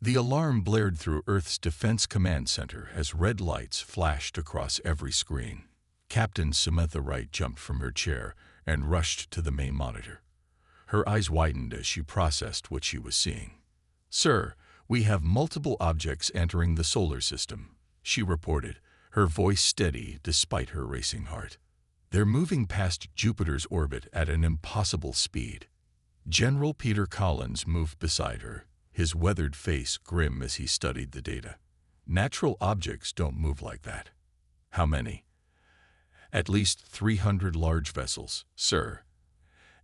The alarm blared through Earth's Defense Command Center as red lights flashed across every screen. Captain Samantha Wright jumped from her chair and rushed to the main monitor. Her eyes widened as she processed what she was seeing. "Sir, we have multiple objects entering the solar system," she reported, her voice steady despite her racing heart. "They're moving past Jupiter's orbit at an impossible speed." General Peter Collins moved beside her, his weathered face grim as he studied the data. "Natural objects don't move like that." "How many?" "At least 300 large vessels, sir.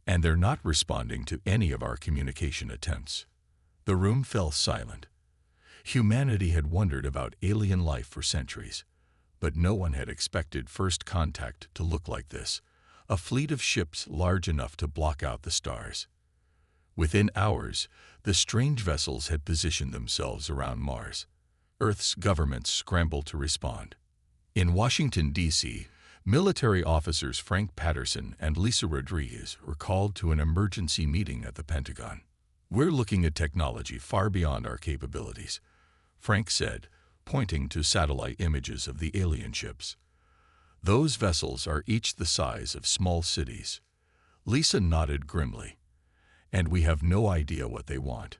And they're not responding to any of our communication attempts." The room fell silent. Humanity had wondered about alien life for centuries, but no one had expected first contact to look like this, a fleet of ships large enough to block out the stars. Within hours, the strange vessels had positioned themselves around Mars. Earth's governments scrambled to respond. In Washington, D.C., military officers Frank Patterson and Lisa Rodriguez were called to an emergency meeting at the Pentagon. "We're looking at technology far beyond our capabilities," Frank said, pointing to satellite images of the alien ships. "Those vessels are each the size of small cities." Lisa nodded grimly. "And we have no idea what they want."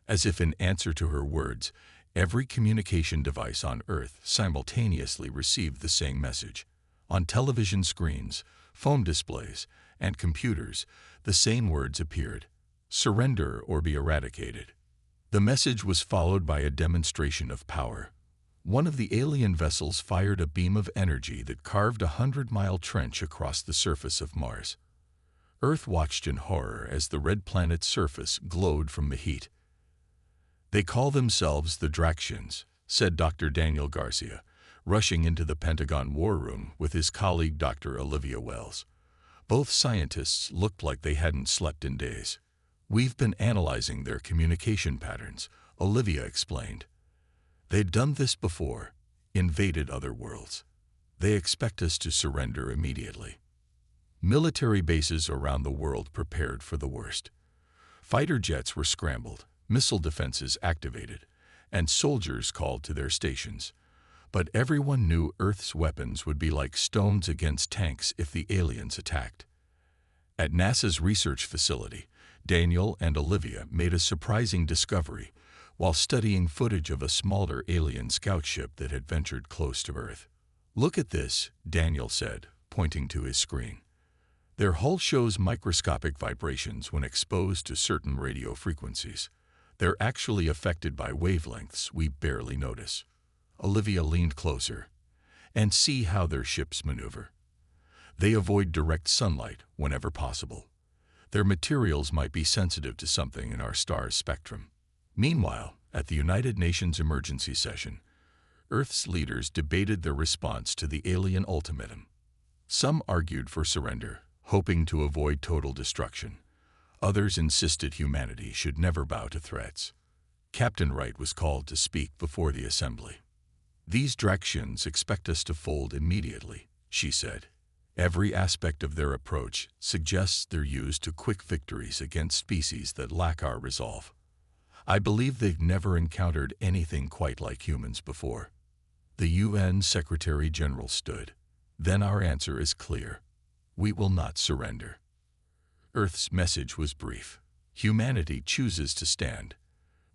As if in answer to her words, every communication device on Earth simultaneously received the same message. On television screens, phone displays, and computers, the same words appeared: "Surrender or be eradicated." The message was followed by a demonstration of power. One of the alien vessels fired a beam of energy that carved a 100-mile trench across the surface of Mars. Earth watched in horror as the red planet's surface glowed from the heat. "They call themselves the Draxians," said Dr. Daniel Garcia, rushing into the Pentagon War Room with his colleague Dr. Olivia Wells. Both scientists looked like they hadn't slept in days. "We've been analyzing their communication patterns," Olivia explained. "They'd done this before, invaded other worlds. They expect us to surrender immediately." Military bases around the world prepared for the worst. Fighter jets were scrambled, missile defenses activated, and soldiers called to their stations. But everyone knew Earth's weapons would be like stones against tanks if the aliens attacked. At NASA's research facility, Daniel and Olivia made a surprising discovery while studying footage of a smaller alien scout ship that had ventured close to Earth. "Look at this," Daniel said, pointing to his screen. "Their hull shows microscopic vibrations when exposed to certain radio frequencies. They're actually affected by wavelengths we barely notice." Olivia leaned closer. "And see how their ships maneuver. They avoid direct sunlight whenever possible. Their materials might be sensitive to something in our star's spectrum." Meanwhile, at the United Nations emergency session, Earth's leaders debated their response to the alien ultimatum. Some argued for surrender, hoping to avoid total destruction. Others insisted humanity should never bow to threats. Captain Wright was called to speak before the assembly. "These Draxians expect us to fold immediately," she said. "Every aspect of their approach suggests they're used to quick victories against species that lack our resolve. I believe they've never encountered anything quite like humans before." The UN Secretary General stood. "Then our answer is clear. We will not surrender." Earth's message was brief. Humanity chooses to stand.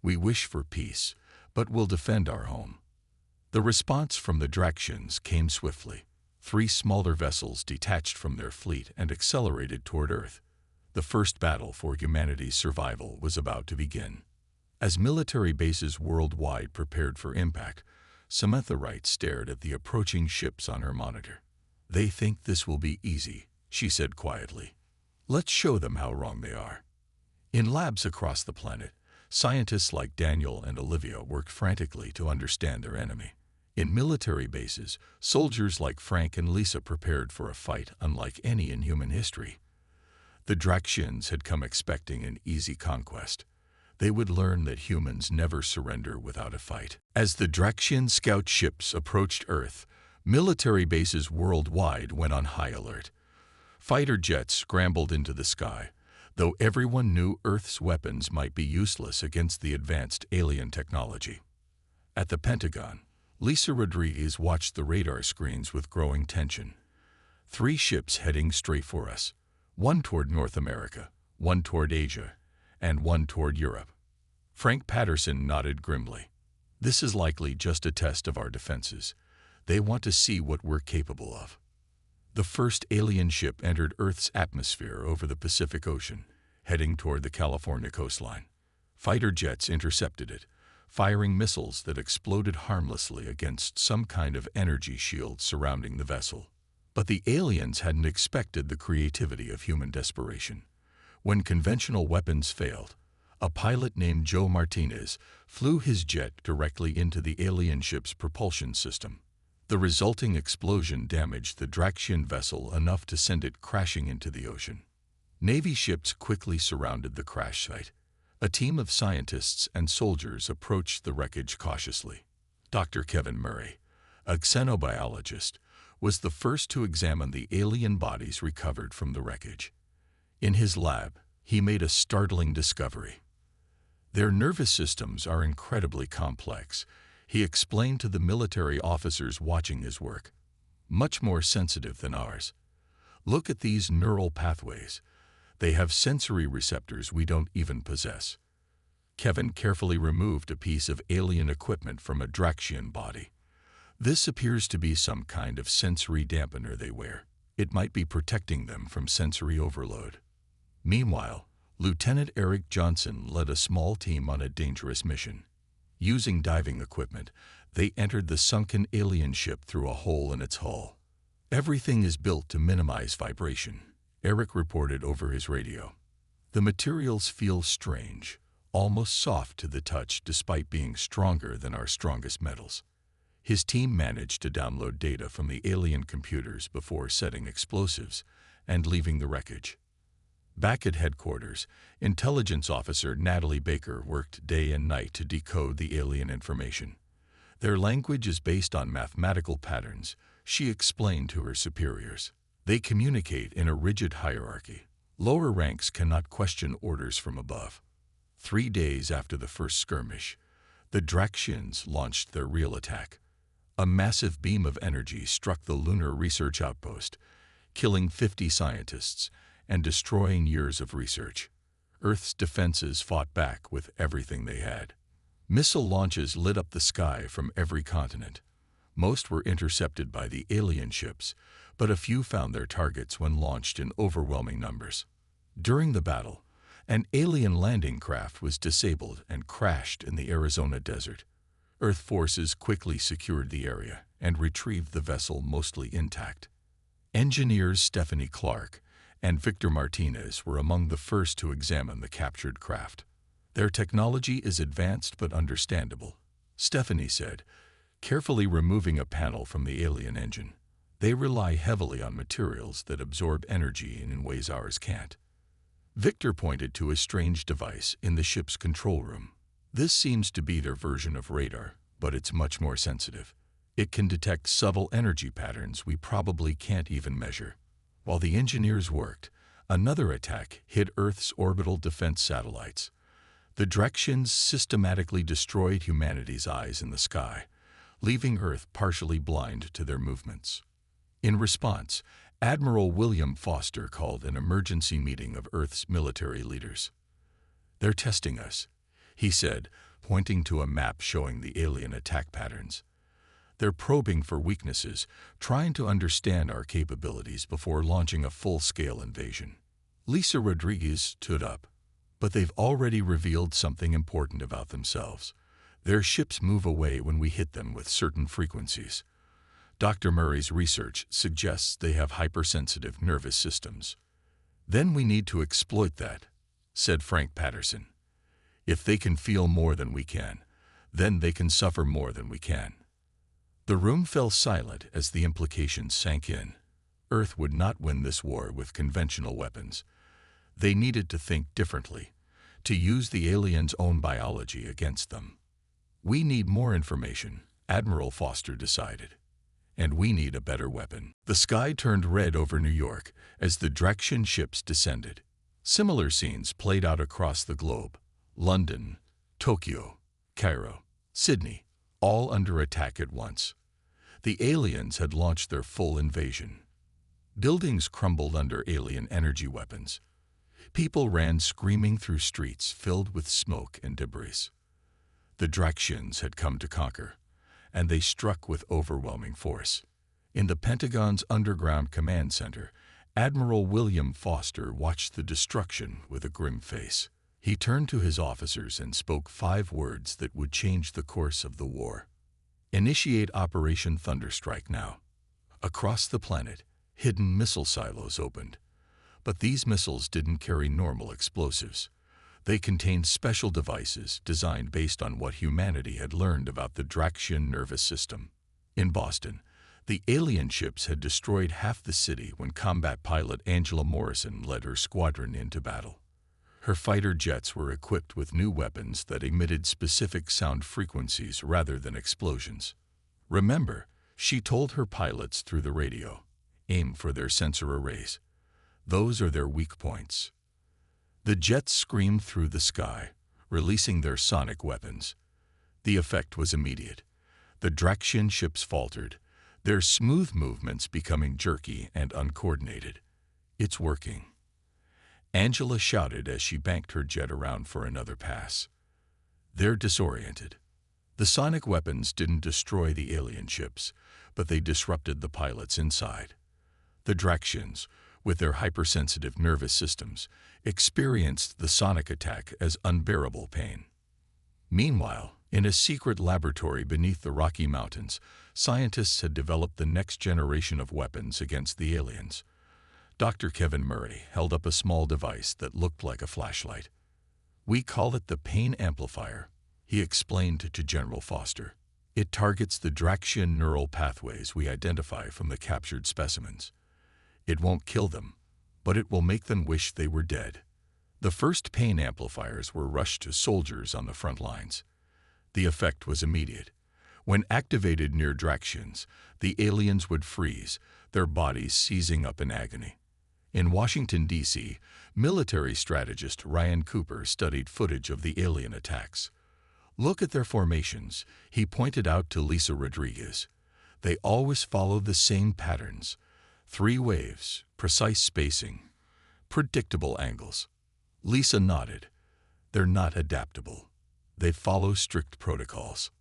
We wish for peace, but will defend our home. The response from the Draxians came swiftly. 3 smaller vessels detached from their fleet and accelerated toward Earth. The first battle for humanity's survival was about to begin. As military bases worldwide prepared for impact, Samantha Wright stared at the approaching ships on her monitor. "They think this will be easy," she said quietly. "Let's show them how wrong they are." In labs across the planet, scientists like Daniel and Olivia worked frantically to understand their enemy. In military bases, soldiers like Frank and Lisa prepared for a fight unlike any in human history. The Draxians had come expecting an easy conquest. They would learn that humans never surrender without a fight. As the Draxian scout ships approached Earth, military bases worldwide went on high alert. Fighter jets scrambled into the sky. though everyone knew Earth's weapons might be useless against the advanced alien technology. At the Pentagon, Lisa Rodriguez watched the radar screens with growing tension. 3 ships heading straight for us, one toward North America, one toward Asia, and one toward Europe. Frank Patterson nodded grimly. This is likely just a test of our defenses. They want to see what we're capable of. The first alien ship entered Earth's atmosphere over the Pacific Ocean, heading toward the California coastline. Fighter jets intercepted it, firing missiles that exploded harmlessly against some kind of energy shield surrounding the vessel. But the aliens hadn't expected the creativity of human desperation. When conventional weapons failed, a pilot named Joe Martinez flew his jet directly into the alien ship's propulsion system. The resulting explosion damaged the Draxian vessel enough to send it crashing into the ocean. Navy ships quickly surrounded the crash site. A team of scientists and soldiers approached the wreckage cautiously. Dr. Kevin Murray, a xenobiologist, was the first to examine the alien bodies recovered from the wreckage. In his lab, he made a startling discovery. Their nervous systems are incredibly complex, he explained to the military officers watching his work. Much more sensitive than ours. Look at these neural pathways. They have sensory receptors we don't even possess. Kevin carefully removed a piece of alien equipment from a Draxian body. This appears to be some kind of sensory dampener they wear. It might be protecting them from sensory overload. Meanwhile, Lieutenant Eric Johnson led a small team on a dangerous mission. Using diving equipment, they entered the sunken alien ship through a hole in its hull. Everything is built to minimize vibration, Eric reported over his radio. The materials feel strange, almost soft to the touch despite being stronger than our strongest metals. His team managed to download data from the alien computers before setting explosives and leaving the wreckage. Back at headquarters, intelligence officer Natalie Baker worked day and night to decode the alien information. Their language is based on mathematical patterns, she explained to her superiors. They communicate in a rigid hierarchy. Lower ranks cannot question orders from above. 3 days after the first skirmish, the Draxians launched their real attack. A massive beam of energy struck the lunar research outpost, killing 50 scientists and destroying years of research. Earth's defenses fought back with everything they had. Missile launches lit up the sky from every continent. Most were intercepted by the alien ships, but a few found their targets when launched in overwhelming numbers. During the battle, an alien landing craft was disabled and crashed in the Arizona desert. Earth forces quickly secured the area and retrieved the vessel mostly intact. Engineers Stephanie Clark and Victor Martinez were among the first to examine the captured craft. Their technology is advanced but understandable, Stephanie said, carefully removing a panel from the alien engine. They rely heavily on materials that absorb energy in ways ours can't. Victor pointed to a strange device in the ship's control room. This seems to be their version of radar, but it's much more sensitive. It can detect subtle energy patterns we probably can't even measure. While the engineers worked, another attack hit Earth's orbital defense satellites. The Draxians systematically destroyed humanity's eyes in the sky, leaving Earth partially blind to their movements. In response, Admiral William Foster called an emergency meeting of Earth's military leaders. "They're testing us," he said, pointing to a map showing the alien attack patterns. "They're probing for weaknesses, trying to understand our capabilities before launching a full-scale invasion." Lisa Rodriguez stood up. "But they've already revealed something important about themselves. Their ships move away when we hit them with certain frequencies. Dr. Murray's research suggests they have hypersensitive nervous systems. Then we need to exploit that," said Frank Patterson. "If they can feel more than we can, then they can suffer more than we can." The room fell silent as the implications sank in. Earth would not win this war with conventional weapons. They needed to think differently, to use the aliens' own biology against them. "We need more information," Admiral Foster decided. "And we need a better weapon." The sky turned red over New York as the Draxian ships descended. Similar scenes played out across the globe: London, Tokyo, Cairo, Sydney, all under attack at once. The aliens had launched their full invasion. Buildings crumbled under alien energy weapons. People ran screaming through streets filled with smoke and debris. The Draxians had come to conquer, and they struck with overwhelming force. In the Pentagon's underground command center, Admiral William Foster watched the destruction with a grim face. He turned to his officers and spoke 5 words that would change the course of the war. Initiate Operation Thunderstrike now. Across the planet, hidden missile silos opened. But these missiles didn't carry normal explosives. They contained special devices designed based on what humanity had learned about the Draxian nervous system. In Boston, the alien ships had destroyed half the city when combat pilot Angela Morrison led her squadron into battle. Her fighter jets were equipped with new weapons that emitted specific sound frequencies rather than explosions. Remember, she told her pilots through the radio, aim for their sensor arrays. Those are their weak points. The jets screamed through the sky, releasing their sonic weapons. The effect was immediate. The Draxian ships faltered, their smooth movements becoming jerky and uncoordinated. It's working. Angela shouted as she banked her jet around for another pass. They're disoriented. The sonic weapons didn't destroy the alien ships, but they disrupted the pilots inside. The Draxians, with their hypersensitive nervous systems, experienced the sonic attack as unbearable pain. Meanwhile, in a secret laboratory beneath the Rocky Mountains, scientists had developed the next generation of weapons against the aliens. Dr. Kevin Murray held up a small device that looked like a flashlight. "We call it the pain amplifier," he explained to General Foster. "It targets the Draxian neural pathways we identify from the captured specimens. It won't kill them, but it will make them wish they were dead." The first pain amplifiers were rushed to soldiers on the front lines. The effect was immediate. When activated near Draxians, the aliens would freeze, their bodies seizing up in agony. In Washington, D.C., military strategist Ryan Cooper studied footage of the alien attacks. "Look at their formations," he pointed out to Lisa Rodriguez. "They always follow the same patterns: 3 waves, precise spacing, predictable angles." Lisa nodded. "They're not adaptable. They follow strict protocols."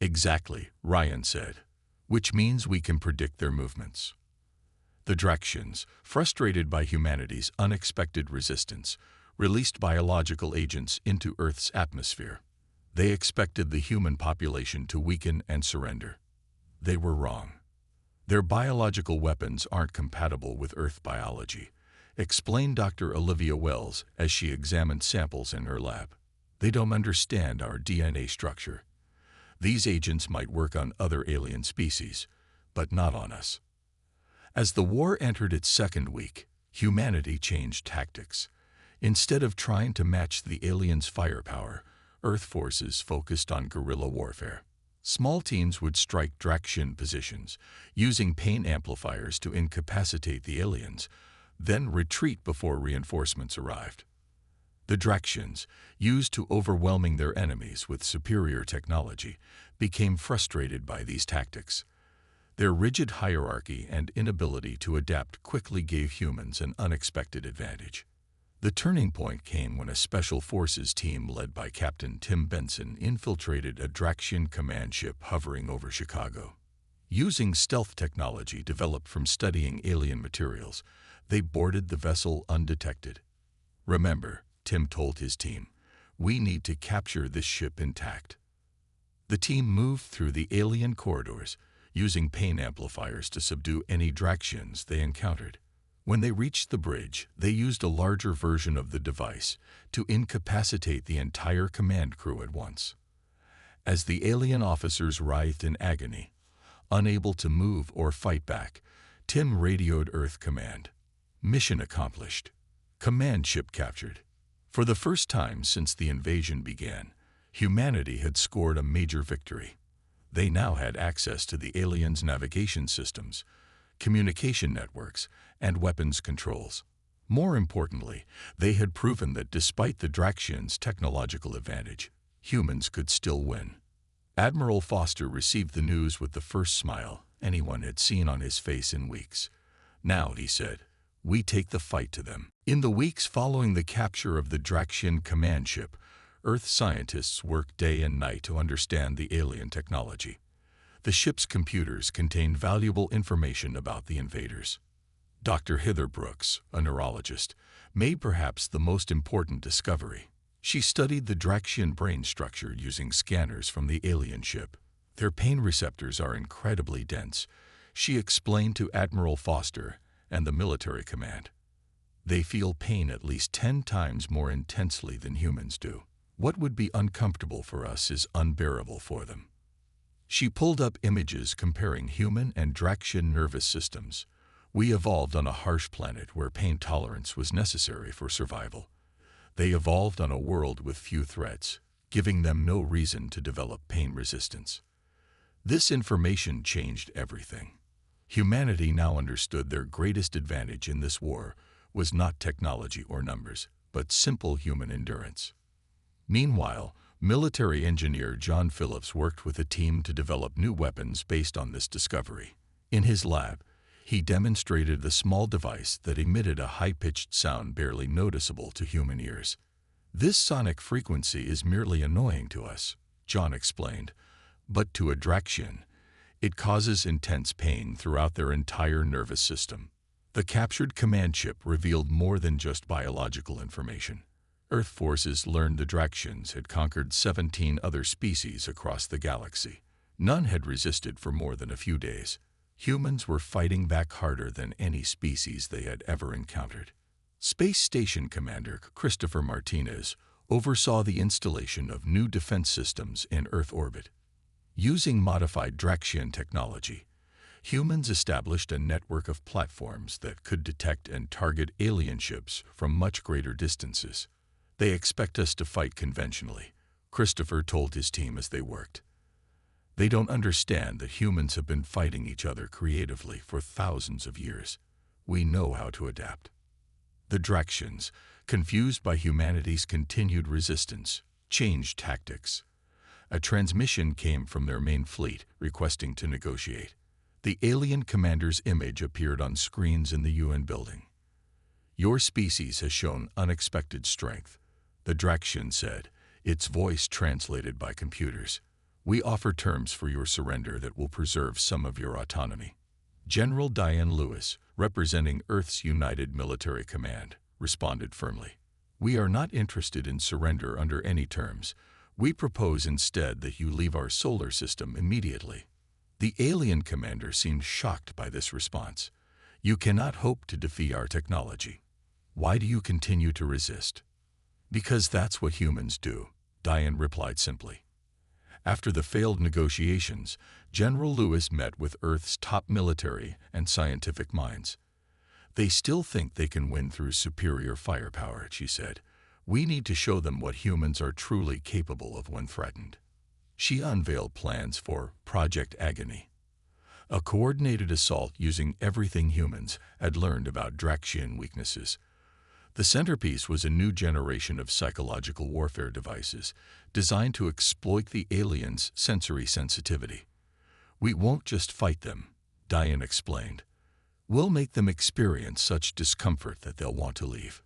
"Exactly," Ryan said, "which means we can predict their movements." The Draxians, frustrated by humanity's unexpected resistance, released biological agents into Earth's atmosphere. They expected the human population to weaken and surrender. They were wrong. "Their biological weapons aren't compatible with Earth biology," explained Dr. Olivia Wells as she examined samples in her lab. "They don't understand our DNA structure. These agents might work on other alien species, but not on us." As the war entered its second week, humanity changed tactics. Instead of trying to match the aliens' firepower, Earth forces focused on guerrilla warfare. Small teams would strike Draxian positions, using pain amplifiers to incapacitate the aliens, then retreat before reinforcements arrived. The Draxians, used to overwhelming their enemies with superior technology, became frustrated by these tactics. Their rigid hierarchy and inability to adapt quickly gave humans an unexpected advantage. The turning point came when a special forces team led by Captain Tim Benson infiltrated a Draxian command ship hovering over Chicago. Using stealth technology developed from studying alien materials, they boarded the vessel undetected. "Remember," Tim told his team, "we need to capture this ship intact." The team moved through the alien corridors, using pain amplifiers to subdue any Draxians they encountered. When they reached the bridge, they used a larger version of the device to incapacitate the entire command crew at once. As the alien officers writhed in agony, unable to move or fight back, Tim radioed Earth Command. "Mission accomplished. Command ship captured." For the first time since the invasion began, humanity had scored a major victory. They now had access to the aliens' navigation systems, communication networks, and weapons controls. More importantly, they had proven that despite the Draxians' technological advantage, humans could still win. Admiral Foster received the news with the first smile anyone had seen on his face in weeks. Now, he said, we take the fight to them. In the weeks following the capture of the Draxian command ship, Earth scientists worked day and night to understand the alien technology. The ship's computers contained valuable information about the invaders. Dr. Hither Brooks, a neurologist, made perhaps the most important discovery. She studied the Draxian brain structure using scanners from the alien ship. Their pain receptors are incredibly dense, she explained to Admiral Foster and the military command. They feel pain at least 10 times more intensely than humans do. What would be uncomfortable for us is unbearable for them. She pulled up images comparing human and Draxian nervous systems. We evolved on a harsh planet where pain tolerance was necessary for survival. They evolved on a world with few threats, giving them no reason to develop pain resistance. This information changed everything. Humanity now understood their greatest advantage in this war was not technology or numbers, but simple human endurance. Meanwhile, military engineer John Phillips worked with a team to develop new weapons based on this discovery. In his lab, he demonstrated a small device that emitted a high-pitched sound barely noticeable to human ears. This sonic frequency is merely annoying to us, John explained, but to a Draxian, it causes intense pain throughout their entire nervous system. The captured command ship revealed more than just biological information. Earth forces learned the Draxians had conquered 17 other species across the galaxy. None had resisted for more than a few days. Humans were fighting back harder than any species they had ever encountered. Space Station Commander Christopher Martinez oversaw the installation of new defense systems in Earth orbit. Using modified Draxian technology, humans established a network of platforms that could detect and target alien ships from much greater distances. They expect us to fight conventionally, Christopher told his team as they worked. They don't understand that humans have been fighting each other creatively for thousands of years. We know how to adapt. The Draxians, confused by humanity's continued resistance, changed tactics. A transmission came from their main fleet requesting to negotiate. The alien commander's image appeared on screens in the UN building. Your species has shown unexpected strength, the Draxian said, its voice translated by computers. We offer terms for your surrender that will preserve some of your autonomy. General Diane Lewis, representing Earth's United Military Command, responded firmly. We are not interested in surrender under any terms. We propose instead that you leave our solar system immediately. The alien commander seemed shocked by this response. You cannot hope to defeat our technology. Why do you continue to resist? Because that's what humans do, Diane replied simply. After the failed negotiations, General Lewis met with Earth's top military and scientific minds. They still think they can win through superior firepower, she said. We need to show them what humans are truly capable of when threatened. She unveiled plans for Project Agony, a coordinated assault using everything humans had learned about Draxian weaknesses. The centerpiece was a new generation of psychological warfare devices designed to exploit the aliens' sensory sensitivity. We won't just fight them, Diane explained. We'll make them experience such discomfort that they'll want to leave.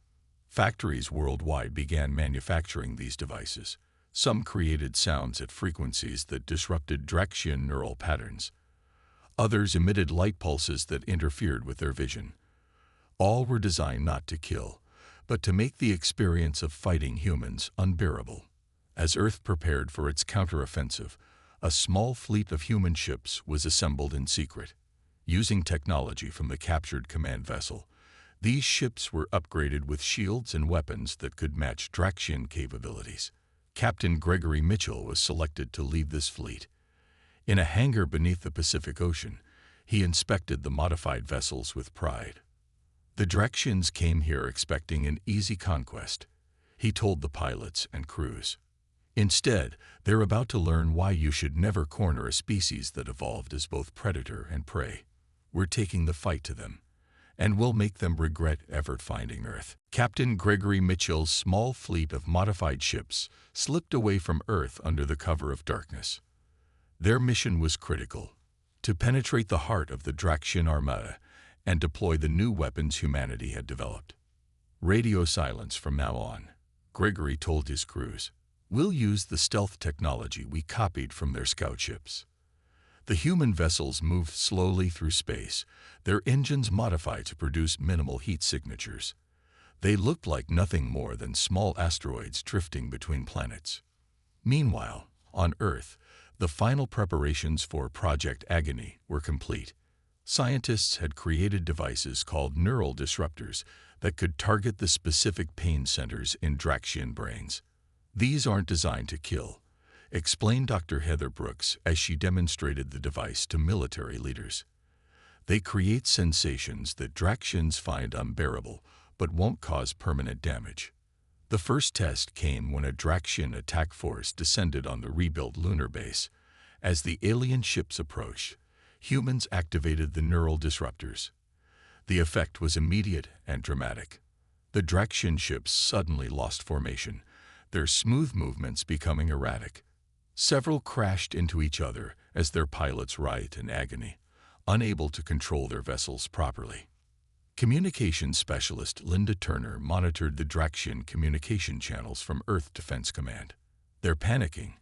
Factories worldwide began manufacturing these devices. Some created sounds at frequencies that disrupted Draxian neural patterns. Others emitted light pulses that interfered with their vision. All were designed not to kill, but to make the experience of fighting humans unbearable. As Earth prepared for its counteroffensive, a small fleet of human ships was assembled in secret. Using technology from the captured command vessel, these ships were upgraded with shields and weapons that could match Draxian capabilities. Captain Gregory Mitchell was selected to lead this fleet. In a hangar beneath the Pacific Ocean, he inspected the modified vessels with pride. The Draxians came here expecting an easy conquest, he told the pilots and crews. Instead, they're about to learn why you should never corner a species that evolved as both predator and prey. We're taking the fight to them, and will make them regret ever finding Earth. Captain Gregory Mitchell's small fleet of modified ships slipped away from Earth under the cover of darkness. Their mission was critical: to penetrate the heart of the Draxian Armada and deploy the new weapons humanity had developed. Radio silence from now on, Gregory told his crews. We'll use the stealth technology we copied from their scout ships. The human vessels moved slowly through space, their engines modified to produce minimal heat signatures. They looked like nothing more than small asteroids drifting between planets. Meanwhile, on Earth, the final preparations for Project Agony were complete. Scientists had created devices called neural disruptors that could target the specific pain centers in Draxian brains. These aren't designed to kill, explained Dr. Heather Brooks as she demonstrated the device to military leaders. They create sensations that Draxians find unbearable but won't cause permanent damage. The first test came when a Draxian attack force descended on the rebuilt lunar base. As the alien ships approached, humans activated the neural disruptors. The effect was immediate and dramatic. The Draxian ships suddenly lost formation, their smooth movements becoming erratic. Several crashed into each other as their pilots writhed in agony, unable to control their vessels properly. Communications specialist Linda Turner monitored the Draxian communication channels from Earth Defense Command. "They're panicking,"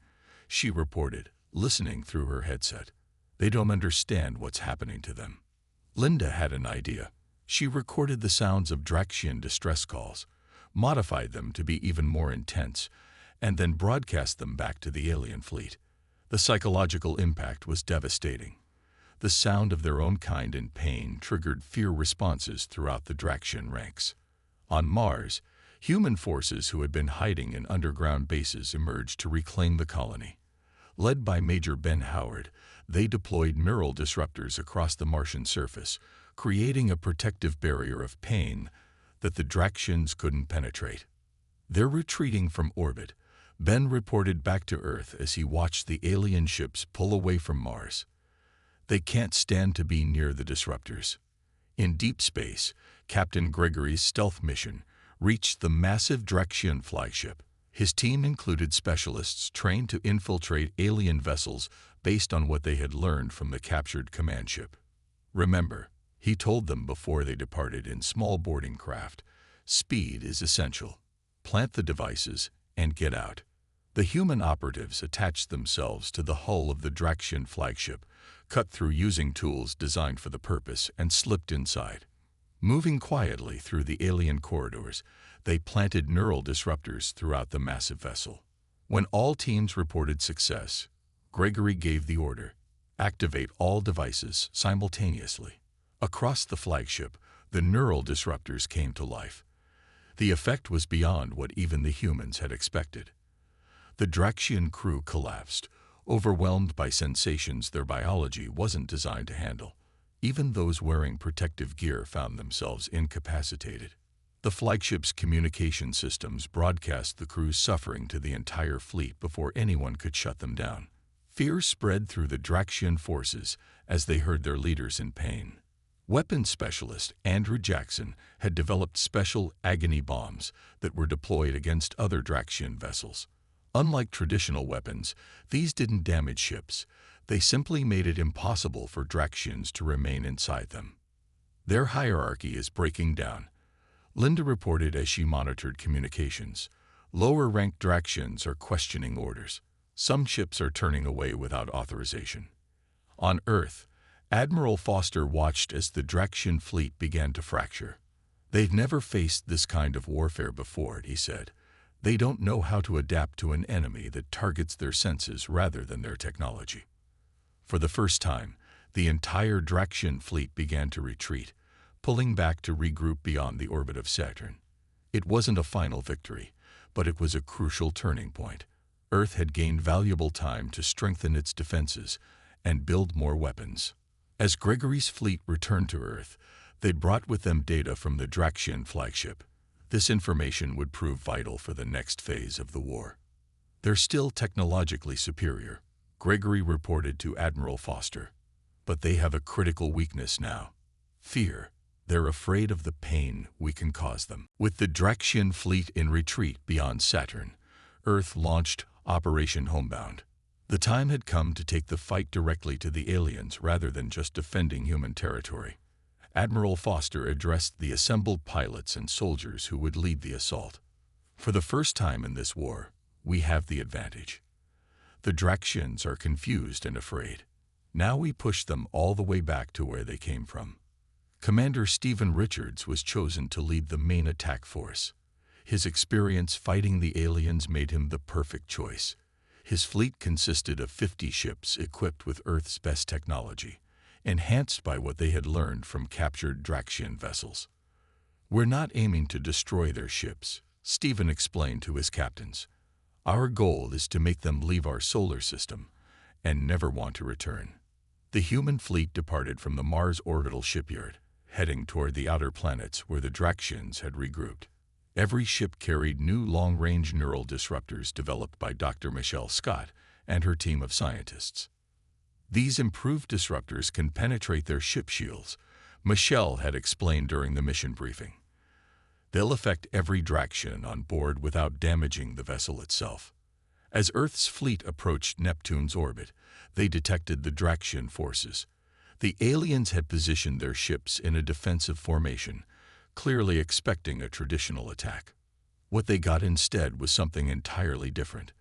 she reported, listening through her headset. "They don't understand what's happening to them." Linda had an idea. She recorded the sounds of Draxian distress calls, modified them to be even more intense, and then broadcast them back to the alien fleet. The psychological impact was devastating. The sound of their own kind in pain triggered fear responses throughout the Draxian ranks. On Mars, human forces who had been hiding in underground bases emerged to reclaim the colony. Led by Major Ben Howard, they deployed neural disruptors across the Martian surface, creating a protective barrier of pain that the Draxians couldn't penetrate. They're retreating from orbit, Ben reported back to Earth as he watched the alien ships pull away from Mars. They can't stand to be near the disruptors. In deep space, Captain Gregory's stealth mission reached the massive Draxian flagship. His team included specialists trained to infiltrate alien vessels based on what they had learned from the captured command ship. "Remember," he told them before they departed in small boarding craft, "speed is essential. Plant the devices and get out." The human operatives attached themselves to the hull of the Draxian flagship, cut through using tools designed for the purpose, and slipped inside. Moving quietly through the alien corridors, they planted neural disruptors throughout the massive vessel. When all teams reported success, Gregory gave the order: activate all devices simultaneously. Across the flagship, the neural disruptors came to life. The effect was beyond what even the humans had expected. The Draxian crew collapsed, overwhelmed by sensations their biology wasn't designed to handle. Even those wearing protective gear found themselves incapacitated. The flagship's communication systems broadcast the crew's suffering to the entire fleet before anyone could shut them down. Fear spread through the Draxian forces as they heard their leaders in pain. Weapons specialist Andrew Jackson had developed special agony bombs that were deployed against other Draxian vessels. Unlike traditional weapons, these didn't damage ships. They simply made it impossible for Draxians to remain inside them. "Their hierarchy is breaking down," Linda reported as she monitored communications. "Lower-ranked Draxians are questioning orders. Some ships are turning away without authorization." On Earth, Admiral Foster watched as the Draxian fleet began to fracture. "They've never faced this kind of warfare before," he said. "They don't know how to adapt to an enemy that targets their senses rather than their technology." For the first time, the entire Draxian fleet began to retreat, pulling back to regroup beyond the orbit of Saturn. It wasn't a final victory, but it was a crucial turning point. Earth had gained valuable time to strengthen its defenses and build more weapons. As Gregory's fleet returned to Earth, they brought with them data from the Draxian flagship. This information would prove vital for the next phase of the war. "They're still technologically superior," Gregory reported to Admiral Foster. "But they have a critical weakness now: fear. They're afraid of the pain we can cause them. With the Draxian fleet in retreat beyond Saturn, Earth launched Operation Homebound. The time had come to take the fight directly to the aliens rather than just defending human territory. Admiral Foster addressed the assembled pilots and soldiers who would lead the assault. For the first time in this war, we have the advantage. The Draxians are confused and afraid. Now we push them all the way back to where they came from. Commander Stephen Richards was chosen to lead the main attack force. His experience fighting the aliens made him the perfect choice. His fleet consisted of 50 ships equipped with Earth's best technology, enhanced by what they had learned from captured Draxian vessels. "We're not aiming to destroy their ships," Stephen explained to his captains. "Our goal is to make them leave our solar system and never want to return." The human fleet departed from the Mars orbital shipyard, heading toward the outer planets where the Draxians had regrouped. Every ship carried new long-range neural disruptors developed by Dr. Michelle Scott and her team of scientists. These improved disruptors can penetrate their ship shields, Michelle had explained during the mission briefing. They'll affect every Draxian on board without damaging the vessel itself. As Earth's fleet approached Neptune's orbit, they detected the Draxian forces. The aliens had positioned their ships in a defensive formation, clearly expecting a traditional attack. What they got instead was something entirely different.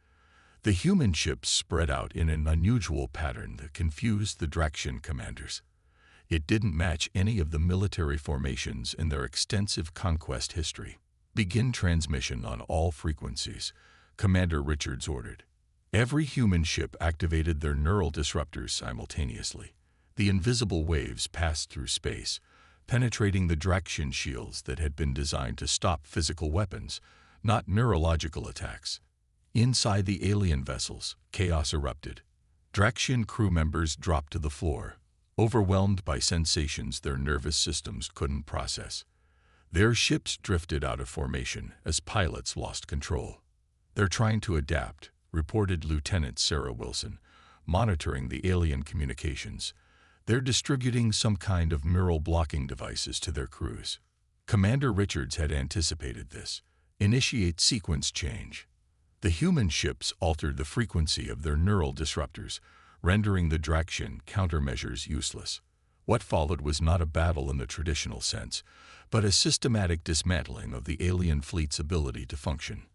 The human ships spread out in an unusual pattern that confused the Draxian commanders. It didn't match any of the military formations in their extensive conquest history. "Begin transmission on all frequencies," Commander Richards ordered. Every human ship activated their neural disruptors simultaneously. The invisible waves passed through space, penetrating the Draxian shields that had been designed to stop physical weapons, not neurological attacks. Inside the alien vessels, chaos erupted. Draxian crew members dropped to the floor, overwhelmed by sensations their nervous systems couldn't process. Their ships drifted out of formation as pilots lost control. "They're trying to adapt," reported Lieutenant Sarah Wilson, monitoring the alien communications. "They're distributing some kind of neural blocking devices to their crews." Commander Richards had anticipated this. "Initiate sequence change." The human ships altered the frequency of their neural disruptors, rendering the Draxian countermeasures useless. What followed was not a battle in the traditional sense, but a systematic dismantling of the alien fleet's ability to function.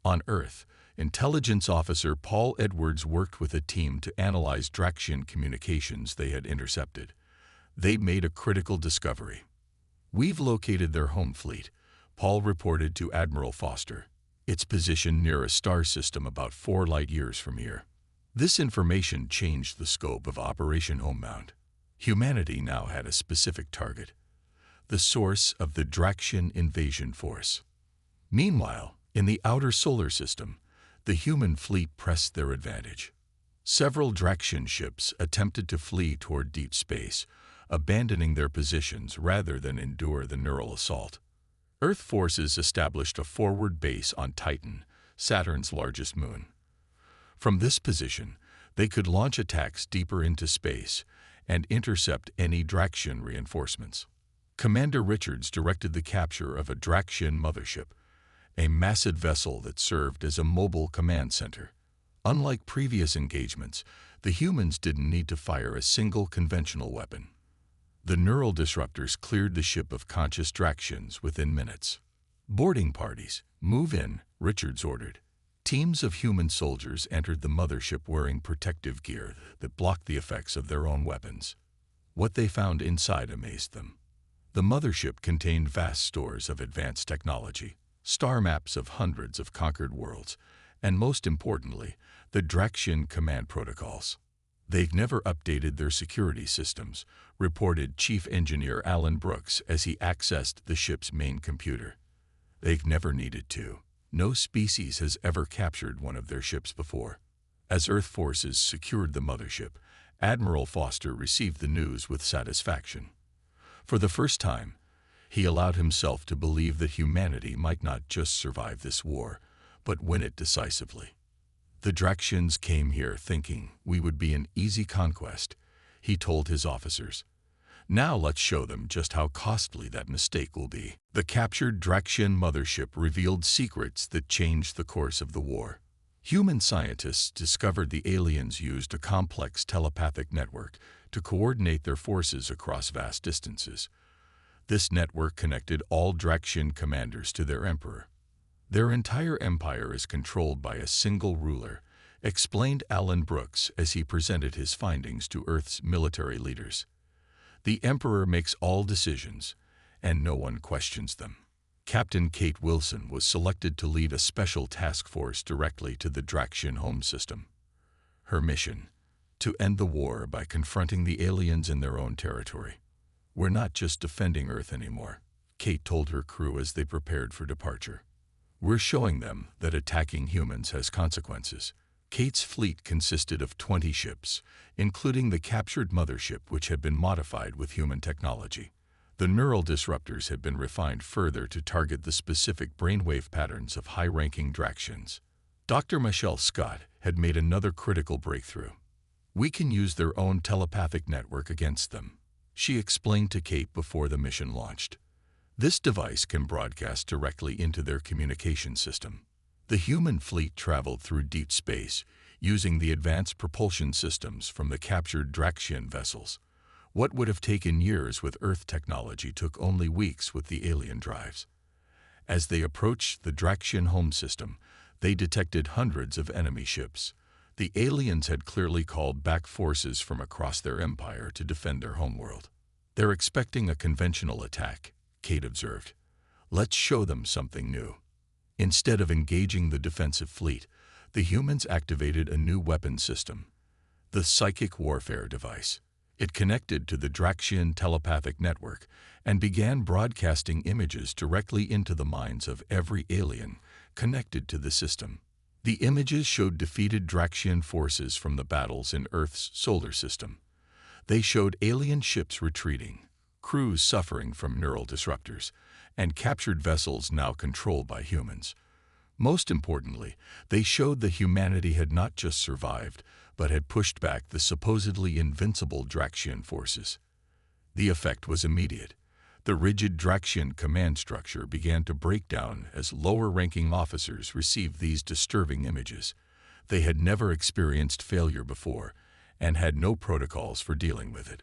On Earth, Intelligence Officer Paul Edwards worked with a team to analyze Draxian communications they had intercepted. They made a critical discovery. "We've located their home fleet," Paul reported to Admiral Foster. "It's positioned near a star system about 4 light-years from here." This information changed the scope of Operation Homebound. Humanity now had a specific target: the source of the Draxian invasion force. Meanwhile, in the outer solar system, the human fleet pressed their advantage. Several Draxian ships attempted to flee toward deep space, abandoning their positions rather than endure the neural assault. Earth forces established a forward base on Titan, Saturn's largest moon. From this position, they could launch attacks deeper into space and intercept any Draxian reinforcements. Commander Richards directed the capture of a Draxian mothership, a massive vessel that served as a mobile command center. Unlike previous engagements, the humans didn't need to fire a single conventional weapon. The neural disruptors cleared the ship of conscious Draxians within minutes. "Boarding parties, move in," Richards ordered. Teams of human soldiers entered the mothership wearing protective gear that blocked the effects of their own weapons. What they found inside amazed them. The mothership contained vast stores of advanced technology, star maps of hundreds of conquered worlds, and most importantly, the Draxian command protocols. "They've never updated their security systems," reported Chief Engineer Alan Brooks as he accessed the ship's main computer. "They've never needed to. No species has ever captured one of their ships before." As Earth forces secured the mothership, Admiral Foster received the news with satisfaction. For the first time, he allowed himself to believe that humanity might not just survive this war, but win it decisively. "The Draxians came here thinking we would be an easy conquest," he told his officers. Now let's show them just how costly that mistake will be. The captured Draxian mothership revealed secrets that changed the course of the war. Human scientists discovered the aliens used a complex telepathic network to coordinate their forces across vast distances. This network connected all Draxian commanders to their emperor. Their entire empire is controlled by a single ruler, explained Alan Brooks as he presented his findings to Earth's military leaders. The emperor makes all decisions, and no one questions them. Captain Kate Wilson was selected to lead a special task force directly to the Draxian home system. Her mission: to end the war by confronting the aliens in their own territory. "We're not just defending Earth anymore," Kate told her crew as they prepared for departure. "We're showing them that attacking humans has consequences." Kate's fleet consisted of 20 ships, including the captured mothership, which had been modified with human technology. The neural disruptors had been refined further to target the specific brainwave patterns of high-ranking Draxians. Dr. Michelle Scott had made another critical breakthrough. "We can use their own telepathic network against them," she explained to Kate before the mission launched. "This device can broadcast directly into their communication system." The human fleet traveled through deep space, using the advanced propulsion systems from the captured Draxian vessels. What would have taken years with Earth technology took only weeks with the alien drives. As they approached the Draxian home system, they detected hundreds of enemy ships. The aliens had clearly called back forces from across their empire to defend their homeworld. "They're expecting a conventional attack," Kate observed. "Let's show them something new." Instead of engaging the defensive fleet, the humans activated a new weapon system, the psychic warfare device. It connected to the Draxian telepathic network and began broadcasting images directly into the minds of every alien connected to the system. The images showed defeated Draxian forces from the battles in Earth's solar system. They showed alien ships retreating, crews suffering from neural disruptors, and captured vessels now controlled by humans. Most importantly, they showed that humanity had not just survived, but had pushed back the supposedly invincible Draxian forces. The effect was immediate. The rigid Draxian command structure began to break down as lower-ranking officers received these disturbing images. They had never experienced failure before and had no protocols for dealing with it.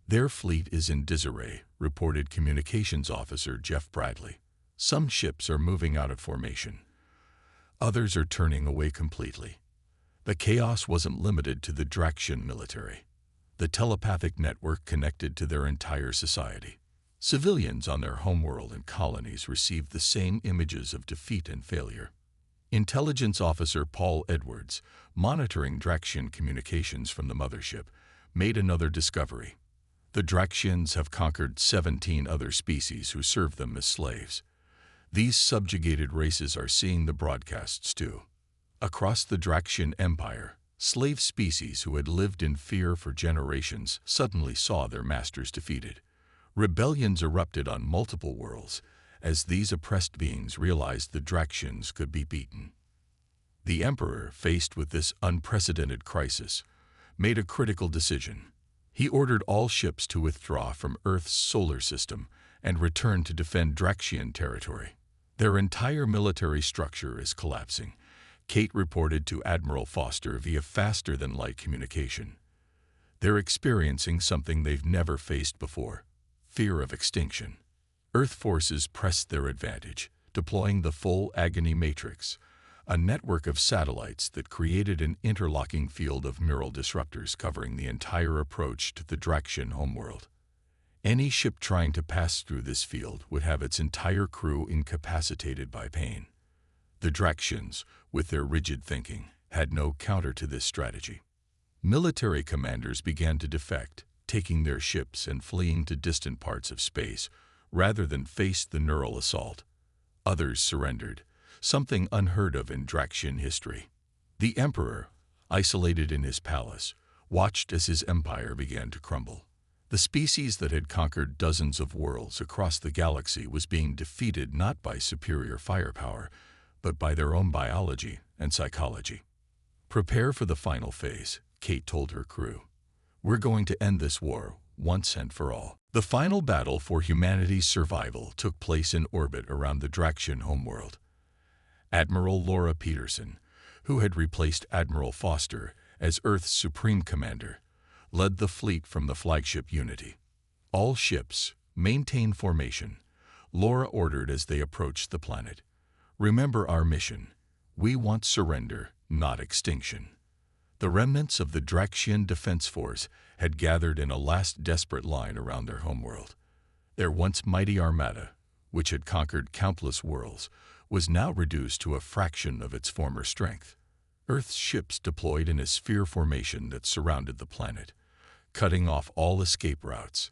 "Their fleet is in disarray," reported Communications Officer Jeff Bradley. "Some ships are moving out of formation. Others are turning away completely." The chaos wasn't limited to the Draxian military. The telepathic network connected to their entire society. Civilians on their homeworld and colonies received the same images of defeat and failure. Intelligence Officer Paul Edwards, monitoring Draxian communications from the mothership, made another discovery. The Draxians have conquered 17 other species who serve them as slaves. These subjugated races are seeing the broadcasts too. Across the Draxian Empire, slave species who had lived in fear for generations suddenly saw their masters defeated. Rebellions erupted on multiple worlds as these oppressed beings realized the Draxians could be beaten. The Emperor, faced with this unprecedented crisis, made a critical decision. He ordered all ships to withdraw from Earth's solar system and return to defend Draxian territory. "Their entire military structure is collapsing," Kate reported to Admiral Foster via faster-than-light communication. "They're experiencing something they've never faced before: fear of extinction." Earth forces pressed their advantage, deploying the full Agony Matrix, a network of satellites that created an interlocking field of neural disruptors covering the entire approach to the Draxian homeworld. Any ship trying to pass through this field would have its entire crew incapacitated by pain. The Draxians, with their rigid thinking, had no counter to this strategy. Military commanders began to defect, taking their ships and fleeing to distant parts of space, rather than face the neural assault. Others surrendered, something unheard of in Draxian history. The Emperor, isolated in his palace, watched as his empire began to crumble. The species that had conquered dozens of worlds across the galaxy was being defeated not by superior firepower, but by their own biology and psychology. "Prepare for the final phase," Kate told her crew. "We're going to end this war once and for all. The final battle for humanity's survival took place in orbit around the Draxian homeworld. Admiral Laura Peterson, who had replaced Admiral Foster as Earth's Supreme Commander, led the fleet from the flagship Unity. All ships, maintain formation, Laura ordered as they approached the planet. Remember our mission. We want surrender, not extinction. The remnants of the Draxian Defense Force had gathered in a last desperate line around their homeworld. Their once mighty armada, which had conquered countless worlds, was now reduced to a fraction of its former strength. Earth's ships deployed in a sphere formation that surrounded the planet, cutting off all escape routes.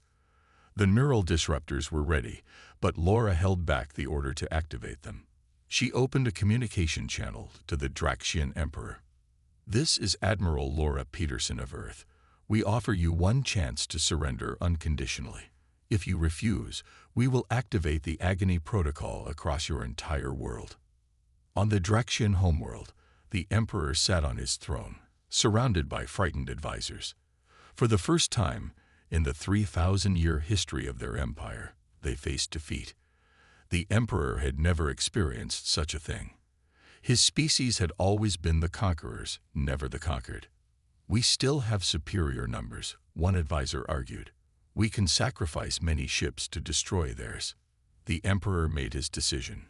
The neural disruptors were ready, but Laura held back the order to activate them. She opened a communication channel to the Draxian Emperor. "This is Admiral Laura Peterson of Earth. We offer you one chance to surrender unconditionally. If you refuse, we will activate the Agony Protocol across your entire world." On the Draxian homeworld, the Emperor sat on his throne, surrounded by frightened advisors. For the first time in the 3,000-year history of their empire, they faced defeat. The Emperor had never experienced such a thing. His species had always been the conquerors, never the conquered. "We still have superior numbers," one advisor argued. "We can sacrifice many ships to destroy theirs." The Emperor made his decision.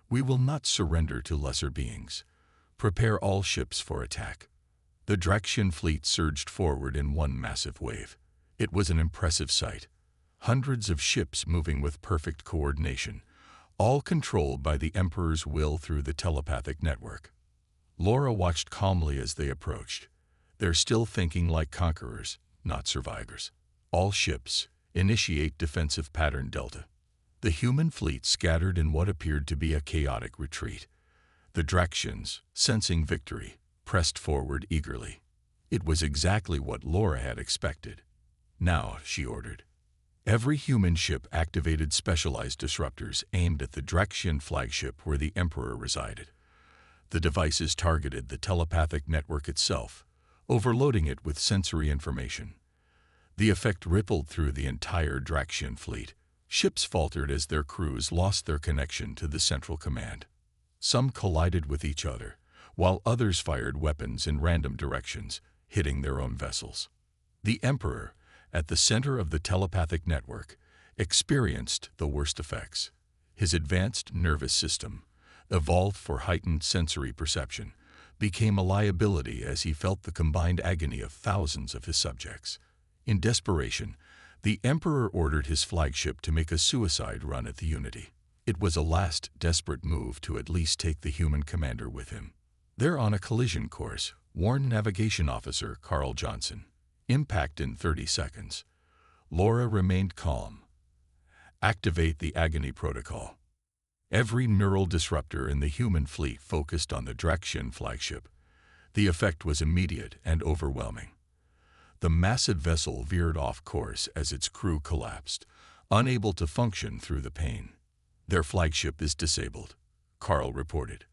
"We will not surrender to lesser beings. Prepare all ships for attack." The Draxian fleet surged forward in one massive wave. It was an impressive sight. Hundreds of ships moving with perfect coordination, all controlled by the Emperor's will through the telepathic network. Laura watched calmly as they approached. They're still thinking like conquerors, not survivors. "All ships, initiate defensive pattern Delta." The human fleet scattered in what appeared to be a chaotic retreat. The Draxians, sensing victory, pressed forward eagerly. It was exactly what Laura had expected. "Now," she ordered. Every human ship activated specialized disruptors aimed at the Draxian flagship where the Emperor resided. The devices targeted the telepathic network itself, overloading it with sensory information. The effect rippled through the entire Draxian fleet. Ships faltered as their crews lost their connection to the central command. Some collided with each other, while others fired weapons in random directions, hitting their own vessels. The Emperor, at the center of the telepathic network, experienced the worst effects. His advanced nervous system, evolved for heightened sensory perception, became a liability as he felt the combined agony of thousands of his subjects. In desperation, the Emperor ordered his flagship to make a suicide run at the Unity. It was a last desperate move to at least take the human commander with him. "They're on a collision course," warned Navigation Officer Carl Johnson. "Impact in 30 seconds. Laura remained calm. "Activate the Agony Protocol." Every neural disruptor in the human fleet focused on the Draxian flagship. The effect was immediate and overwhelming. The massive vessel veered off course as its crew collapsed, unable to function through the pain. "Their flagship is disabled," Carl reported.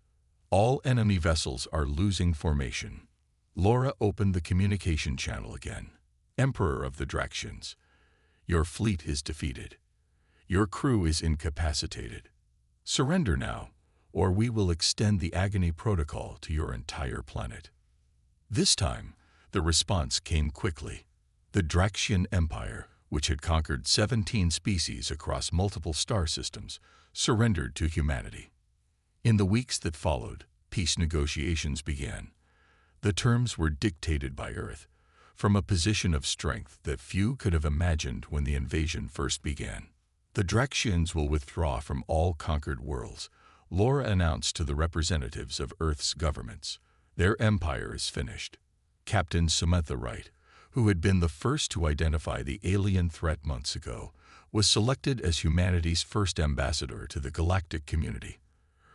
"All enemy vessels are losing formation." Laura opened the communication channel again. "Emperor of the Draxians, your fleet is defeated. Your crew is incapacitated. Surrender now, or we will extend the Agony Protocol to your entire planet." This time, the response came quickly. The Draxian Empire, which had conquered 17 species across multiple star systems, surrendered to humanity. In the weeks that followed, peace negotiations began. The terms were dictated by Earth, from a position of strength that few could have imagined when the invasion first began. "The Draxians will withdraw from all conquered worlds," Laura announced to the representatives of Earth's governments. "Their empire is finished." Captain Samantha Wright, who had been the first to identify the alien threat months ago, was selected as humanity's first ambassador to the galactic community.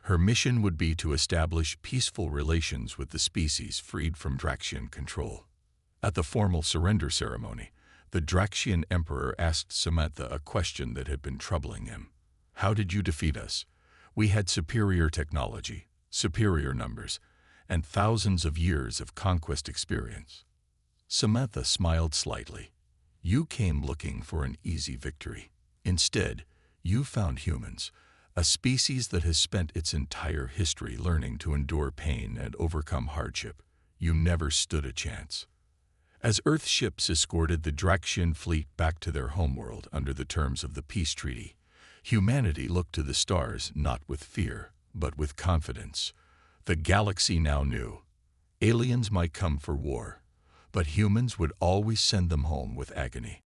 Her mission would be to establish peaceful relations with the species freed from Draxian control. At the formal surrender ceremony, the Draxian Emperor asked Samantha a question that had been troubling him. "How did you defeat us? We had superior technology, superior numbers, and thousands of years of conquest experience." Samantha smiled slightly. You came looking for an easy victory. Instead, you found humans, a species that has spent its entire history learning to endure pain and overcome hardship. You never stood a chance. As Earth ships escorted the Draxian fleet back to their homeworld under the terms of the peace treaty, humanity looked to the stars not with fear, but with confidence. The galaxy now knew. Aliens might come for war, but humans would always send them home with agony.